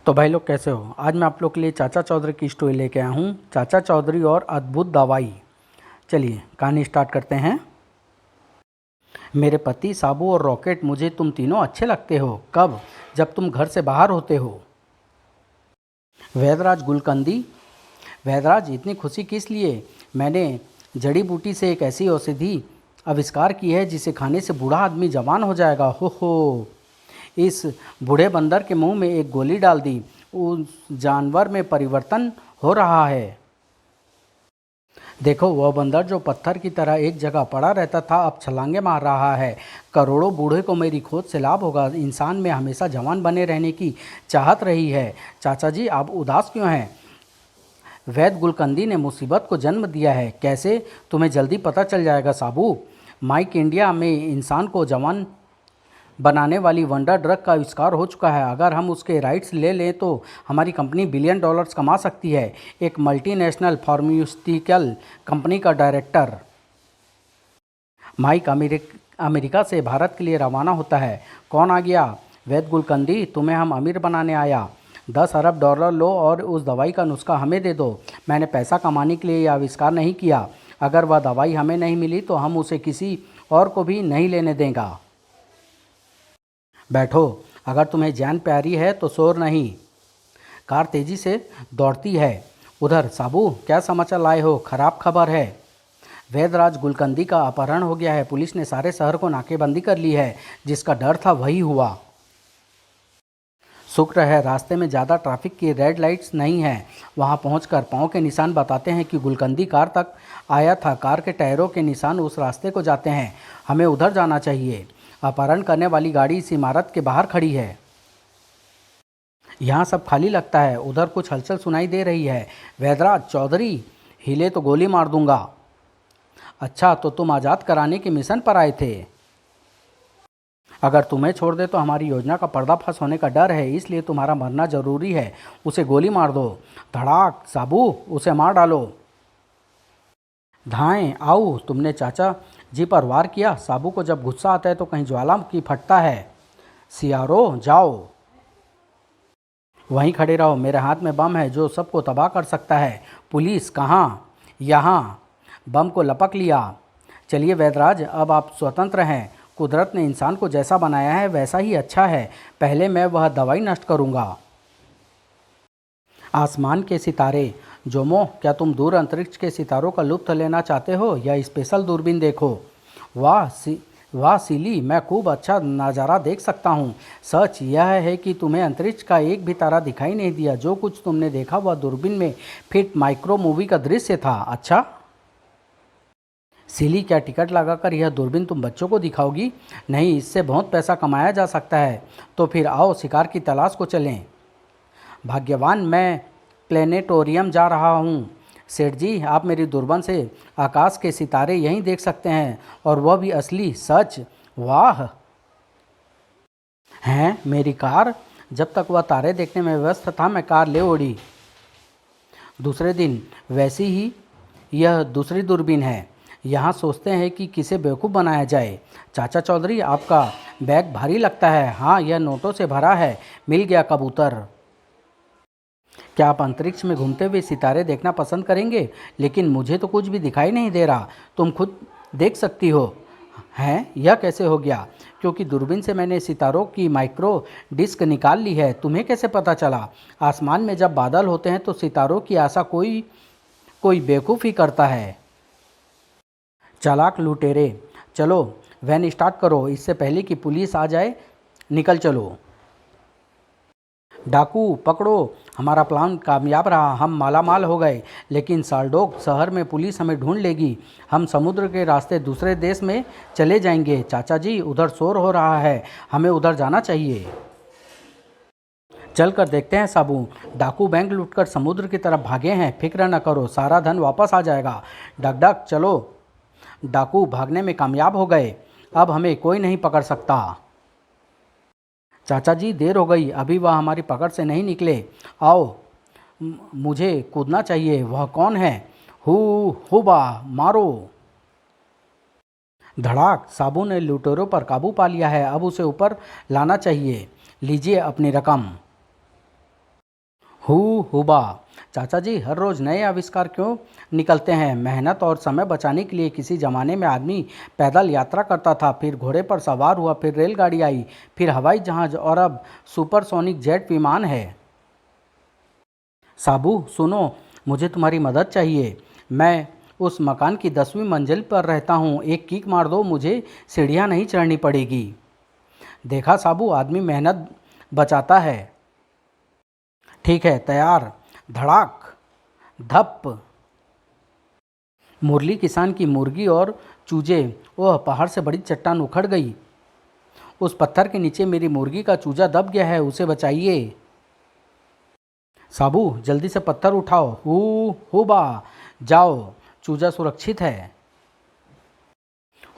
तो भाई लोग कैसे हो। आज मैं आप लोग के लिए चाचा चौधरी की स्टोरी लेके आया हूँ, चाचा चौधरी और अद्भुत दवाई। चलिए कहानी स्टार्ट करते हैं। मेरे पति, साबू और रॉकेट, मुझे तुम तीनों अच्छे लगते हो। कब? जब तुम घर से बाहर होते हो। वैदराज गुलकंदी। वैदराज, इतनी खुशी किस लिए? मैंने जड़ी बूटी से एक ऐसी औषधि आविष्कार की है जिसे खाने से बूढ़ा आदमी जवान हो जाएगा। हो, इस बूढ़े बंदर के मुंह में एक गोली डाल दी, उस जानवर में परिवर्तन हो रहा है। देखो, वह बंदर जो पत्थर की तरह एक जगह पड़ा रहता था अब छलांगे मार रहा है। करोड़ों बूढ़े को मेरी खोज से लाभ होगा। इंसान में हमेशा जवान बने रहने की चाहत रही है। चाचा जी, आप उदास क्यों हैं? वैद गुलकंदी ने मुसीबत को जन्म दिया है। कैसे? तुम्हें जल्दी पता चल जाएगा साबू। माइक इंडिया में इंसान को जवान बनाने वाली वंडर ड्रग का आविष्कार हो चुका है। अगर हम उसके राइट्स ले लें तो हमारी कंपनी बिलियन डॉलर्स कमा सकती है। एक मल्टीनेशनल फार्मास्यूटिकल कंपनी का डायरेक्टर माइक अमेरिका से भारत के लिए रवाना होता है। कौन आ गया? वैद गुलकंदी, तुम्हें हम अमीर बनाने आया। 10 अरब डॉलर लो और उस दवाई का नुस्खा हमें दे दो। मैंने पैसा कमाने के लिए यह आविष्कार नहीं किया। अगर वह दवाई हमें नहीं मिली तो हम उसे किसी और को भी नहीं लेने देंगे। बैठो। अगर तुम्हें जान प्यारी है तो शोर नहीं। कार तेजी से दौड़ती है। उधर साबू, क्या समाचार लाए हो? खराब खबर है। वैदराज गुलकंदी का अपहरण हो गया है। पुलिस ने सारे शहर को नाकेबंदी कर ली है। जिसका डर था वही हुआ। शुक्र है रास्ते में ज़्यादा ट्रैफिक की रेड लाइट्स नहीं है। वहां पहुंचकर पाँव के निशान बताते हैं कि गुलकंदी कार तक आया था। कार के टायरों के निशान उस रास्ते को जाते हैं। हमें उधर जाना चाहिए। अपहरण करने वाली गाड़ी इस इमारत के बाहर खड़ी है। यहाँ सब खाली लगता है। उधर कुछ हलचल सुनाई दे रही है। वैदराज चौधरी, हिले तो गोली मार दूंगा। अच्छा, तो तुम आज़ाद कराने के मिशन पर आए थे? अगर तुम्हें छोड़ दे तो हमारी योजना का पर्दाफाश होने का डर है, इसलिए तुम्हारा मरना जरूरी है। उसे गोली मार दो। धड़ाक। साबू, उसे मार डालो। धाएं, आओ। तुमने चाचा जी पर वार किया। साबू को जब गुस्सा आता है तो कहीं ज्वालामुखी फटता है। सियारो, जाओ। वहीं खड़े रहो। मेरे हाथ में बम है जो सबको तबाह कर सकता है। पुलिस कहाँ? यहाँ। बम को लपक लिया। चलिए वैदराज, अब आप स्वतंत्र हैं। कुदरत ने इंसान को जैसा बनाया है वैसा ही अच्छा है। पहले मैं वह दवाई नष्ट करूँगा। आसमान के सितारे। जोमो, क्या तुम दूर अंतरिक्ष के सितारों का लुत्फ़ लेना चाहते हो? या स्पेशल दूरबीन देखो। वाह सिली, मैं खूब अच्छा नज़ारा देख सकता हूँ। सच यह है कि तुम्हें अंतरिक्ष का एक भी तारा दिखाई नहीं दिया। जो कुछ तुमने देखा वह दूरबीन में फिट माइक्रो मूवी का दृश्य था। अच्छा सिली, क्या टिकट लगाकर यह दूरबीन तुम बच्चों को दिखाओगी? नहीं, इससे बहुत पैसा कमाया जा सकता है। तो फिर आओ शिकार की तलाश को चलें। भाग्यवान, मैं प्लेनेटोरियम जा रहा हूँ। सेठ जी, आप मेरी दूरबीन से आकाश के सितारे यहीं देख सकते हैं, और वह भी असली। सच? वाह। हैं, मेरी कार? जब तक वह तारे देखने में व्यस्त था मैं कार ले उड़ी। दूसरे दिन वैसी ही यह दूसरी दूरबीन है। यहाँ सोचते हैं कि किसे बेवकूफ़ बनाया जाए। चाचा चौधरी, आपका बैग भारी लगता है। हाँ, यह नोटों से भरा है। मिल गया कबूतर। क्या आप अंतरिक्ष में घूमते हुए सितारे देखना पसंद करेंगे? लेकिन मुझे तो कुछ भी दिखाई नहीं दे रहा। तुम खुद देख सकती हो। हैं, यह कैसे हो गया? क्योंकि दूरबीन से मैंने सितारों की माइक्रो डिस्क निकाल ली है। तुम्हें कैसे पता चला? आसमान में जब बादल होते हैं तो सितारों की आशा कोई कोई बेवकूफ़ी करता है। चालाक लुटेरे। चलो, वैन स्टार्ट करो, इससे पहले कि पुलिस आ जाए। निकल चलो। डाकू पकड़ो। हमारा प्लान कामयाब रहा। हम मालामाल हो गए। लेकिन साल्डोक शहर में पुलिस हमें ढूंढ लेगी। हम समुद्र के रास्ते दूसरे देश में चले जाएंगे। चाचा जी, उधर शोर हो रहा है। हमें उधर जाना चाहिए। चल कर देखते हैं साबू। डाकू बैंक लूटकर समुद्र की तरफ भागे हैं। फिक्र न करो, सारा धन वापस आ जाएगा। डक डक चलो। डाकू भागने में कामयाब हो गए। अब हमें कोई नहीं पकड़ सकता। चाचा जी, देर हो गई। अभी वह हमारी पकड़ से नहीं निकले। आओ। मुझे कूदना चाहिए। वह कौन है? हु हुबा, मारो। धड़ाक। साबू ने लुटेरों पर काबू पा लिया है। अब उसे ऊपर लाना चाहिए। लीजिए अपनी रकम। हुबा। चाचा जी, हर रोज़ नए आविष्कार क्यों निकलते हैं? मेहनत और समय बचाने के लिए किसी ज़माने में आदमी पैदल यात्रा करता था, फिर घोड़े पर सवार हुआ, फिर रेलगाड़ी आई, फिर हवाई जहाज़ और अब सुपरसोनिक जेट विमान है। साबू सुनो, मुझे तुम्हारी मदद चाहिए। मैं उस मकान की 10वीं मंजिल पर रहता हूँ। एक किक मार दो, मुझे सीढ़ियाँ नहीं चढ़नी पड़ेगी। देखा साबू, आदमी मेहनत बचाता है। ठीक है, तैयार। धड़ाक, धप। मुरली किसान की मुर्गी और चूजे। वह पहाड़ से बड़ी चट्टान उखड़ गई। उस पत्थर के नीचे मेरी मुर्गी का चूजा दब गया है, उसे बचाइए। साबू, जल्दी से पत्थर उठाओ। हुबा। जाओ, चूजा सुरक्षित है।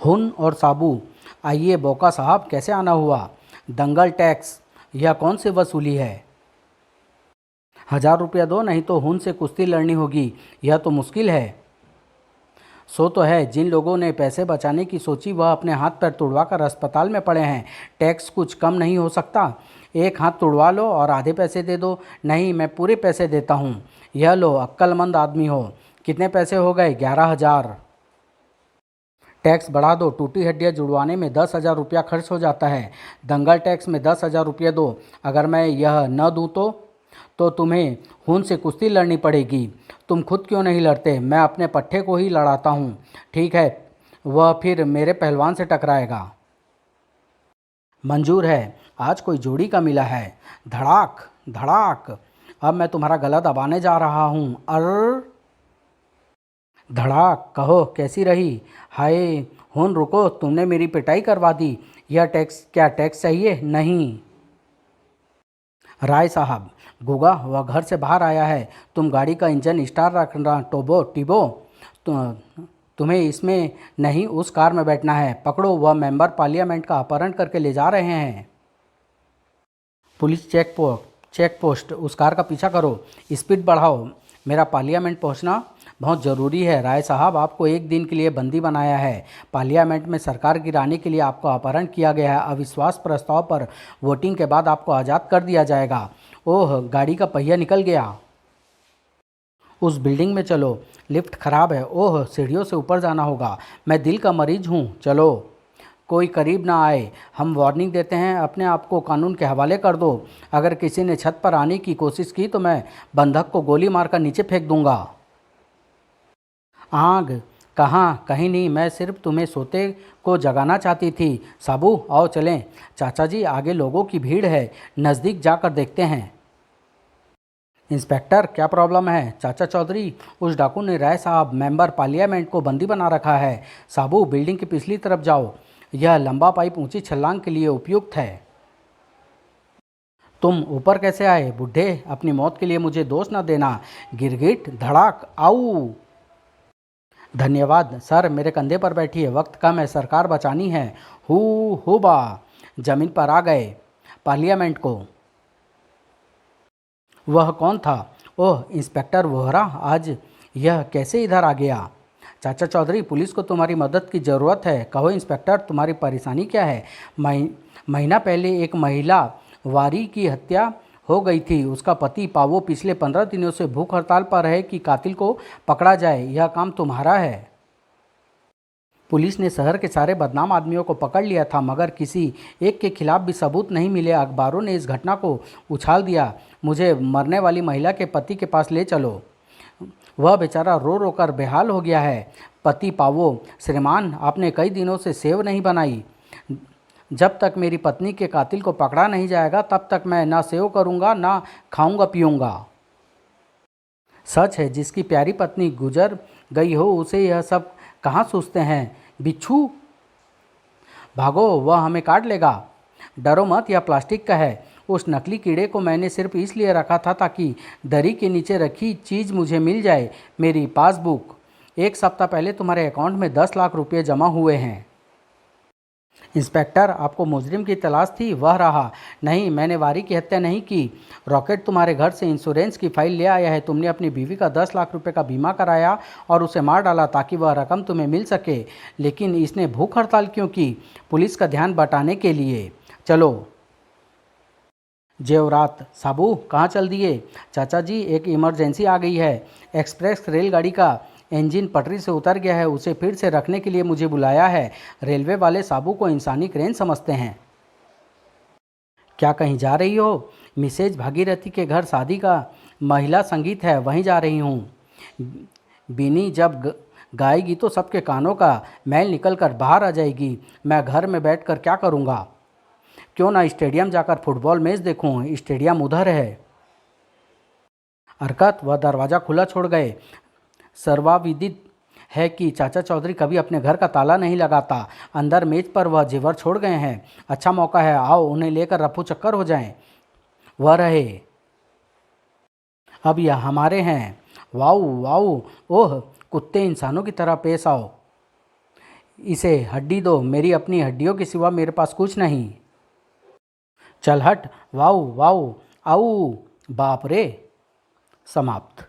हुन और साबू। आइए बोका साहब, कैसे आना हुआ? दंगल टैक्स, यह कौन सी वसूली है? 1000 रुपया दो, नहीं तो हुन से कुश्ती लड़नी होगी। यह तो मुश्किल है। सो तो है, जिन लोगों ने पैसे बचाने की सोची वह अपने हाथ पैर तुड़वाकर अस्पताल में पड़े हैं। टैक्स कुछ कम नहीं हो सकता? एक हाथ तुड़वा लो और आधे पैसे दे दो। नहीं, मैं पूरे पैसे देता हूँ। यह लो, अक्लमंद आदमी हो। कितने पैसे हो गए? 11,000। टैक्स बढ़ा दो, टूटी हड्डियाँ जुड़वाने में 10,000 रुपया खर्च हो जाता है। दंगल टैक्स में 10,000 रुपये दो। अगर मैं यह न दूँ तो तुम्हें खून से कुश्ती लड़नी पड़ेगी। तुम खुद क्यों नहीं लड़ते? मैं अपने पट्टे को ही लड़ाता हूँ। ठीक है, वह फिर मेरे पहलवान से टकराएगा। मंजूर है, आज कोई जोड़ी का मिला है। धड़ाक, धड़ाक। अब मैं तुम्हारा गला दबाने जा रहा हूँ। अर धड़ाक। कहो, कैसी रही? हाय हुन, रुको, तुमने मेरी पिटाई करवा दी। यह टैक्स, क्या टैक्स चाहिए? नहीं। राय साहब, गुगा वह घर से बाहर आया है। तुम गाड़ी का इंजन स्टार्ट रखना। टोबो टिबो, तुम्हें इसमें नहीं, उस कार में बैठना है। पकड़ो, वह मेंबर पार्लियामेंट का अपहरण करके ले जा रहे हैं। पुलिस चेक पोस्ट, उस कार का पीछा करो। स्पीड बढ़ाओ, मेरा पार्लियामेंट पहुंचना बहुत ज़रूरी है। राय साहब, आपको एक दिन के लिए बंदी बनाया है। पार्लियामेंट में सरकार गिराने के लिए आपको अपहरण किया गया है। अविश्वास प्रस्ताव पर वोटिंग के बाद आपको आज़ाद कर दिया जाएगा। ओह, गाड़ी का पहिया निकल गया। उस बिल्डिंग में चलो, लिफ्ट खराब है। ओह, सीढ़ियों से ऊपर जाना होगा। मैं दिल का मरीज हूँ। चलो, कोई करीब ना आए। हम वार्निंग देते हैं, अपने आप को कानून के हवाले कर दो। अगर किसी ने छत पर आने की कोशिश की तो मैं बंधक को गोली मारकर नीचे फेंक दूंगा। आग? कहाँ? कहीं नहीं, मैं सिर्फ तुम्हें सोते को जगाना चाहती थी। साबू, आओ चलें। चाचा जी, आगे लोगों की भीड़ है, नज़दीक जाकर देखते हैं। इंस्पेक्टर, क्या प्रॉब्लम है? चाचा चौधरी, उस डाकू ने राय साहब मेंबर पार्लियामेंट को बंदी बना रखा है। साबू, बिल्डिंग की पिछली तरफ जाओ। यह लंबा पाइप ऊंची छलांग के लिए उपयुक्त है। तुम ऊपर कैसे आए? बुढ़े, अपनी मौत के लिए मुझे दोष न देना। गिरगिट, धड़ाक, आऊ। धन्यवाद सर, मेरे कंधे पर बैठिए, वक्त कम है, सरकार बचानी है। हुबा। जमीन पर आ गए। पार्लियामेंट को। वह कौन था? ओह, इंस्पेक्टर वोहरा, आज यह कैसे इधर आ गया? चाचा चौधरी, पुलिस को तुम्हारी मदद की ज़रूरत है। कहो इंस्पेक्टर, तुम्हारी परेशानी क्या है? महीना पहले एक महिला वारी की हत्या हो गई थी। उसका पति पावो पिछले 15 दिनों से भूख हड़ताल पर है कि कातिल को पकड़ा जाए। यह काम तुम्हारा है। पुलिस ने शहर के सारे बदनाम आदमियों को पकड़ लिया था, मगर किसी एक के खिलाफ भी सबूत नहीं मिले। अखबारों ने इस घटना को उछाल दिया। मुझे मरने वाली महिला के पति के पास ले चलो। वह बेचारा रो रो कर बेहाल हो गया है। पति पावो, श्रीमान, आपने कई दिनों से सेव नहीं बनाई। जब तक मेरी पत्नी के कातिल को पकड़ा नहीं जाएगा तब तक मैं ना सेव करूँगा ना खाऊंगा पीऊँगा। सच है, जिसकी प्यारी पत्नी गुजर गई हो उसे यह सब कहाँ सूझते हैं। बिच्छू, भागो, वह हमें काट लेगा। डरो मत, यह प्लास्टिक का है। उस नकली कीड़े को मैंने सिर्फ इसलिए रखा था ताकि दरी के नीचे रखी चीज़ मुझे मिल जाए, मेरी पासबुक। 1 सप्ताह पहले तुम्हारे अकाउंट में 10 लाख रुपये जमा हुए हैं। इंस्पेक्टर, आपको मुजरिम की तलाश थी? वह रहा। नहीं, मैंने वारी की हत्या नहीं की। रॉकेट तुम्हारे घर से इंश्योरेंस की फाइल ले आया है। तुमने अपनी बीवी का 10 लाख रुपए का बीमा कराया और उसे मार डाला ताकि वह रकम तुम्हें मिल सके। लेकिन इसने भूख हड़ताल क्यों की? पुलिस का ध्यान बटाने के लिए। चलो। जेवरात, साबू कहाँ चल दिए? चाचा जी एक इमरजेंसी आ गई है। एक्सप्रेस रेलगाड़ी का इंजन पटरी से उतर गया है, उसे फिर से रखने के लिए मुझे बुलाया है। रेलवे वाले साबू को इंसानी क्रेन समझते हैं। क्या कहीं जा रही हो? मिसेज भागीरथी के घर शादी का महिला संगीत है, वहीं जा रही हूँ। बीनी जब गाएगी तो सबके कानों का मैल निकल कर बाहर आ जाएगी। मैं घर में बैठकर क्या करूँगा? क्यों ना स्टेडियम जाकर फुटबॉल मैच देखूं? स्टेडियम उधर है। हरकत वह दरवाज़ा खुला छोड़ गए। सर्वविदित है कि चाचा चौधरी कभी अपने घर का ताला नहीं लगाता। अंदर मेज पर वह जेवर छोड़ गए हैं। अच्छा मौका है, आओ उन्हें लेकर रफू चक्कर हो जाएं। वह रहे, अब यह हमारे हैं। वाऊ वाऊ, ओह कुत्ते इंसानों की तरह पेश आओ। इसे हड्डी दो, मेरी अपनी हड्डियों के सिवा मेरे पास कुछ नहीं। चल हट, वाऊ वाऊ, आऊ, बाप रे। समाप्त।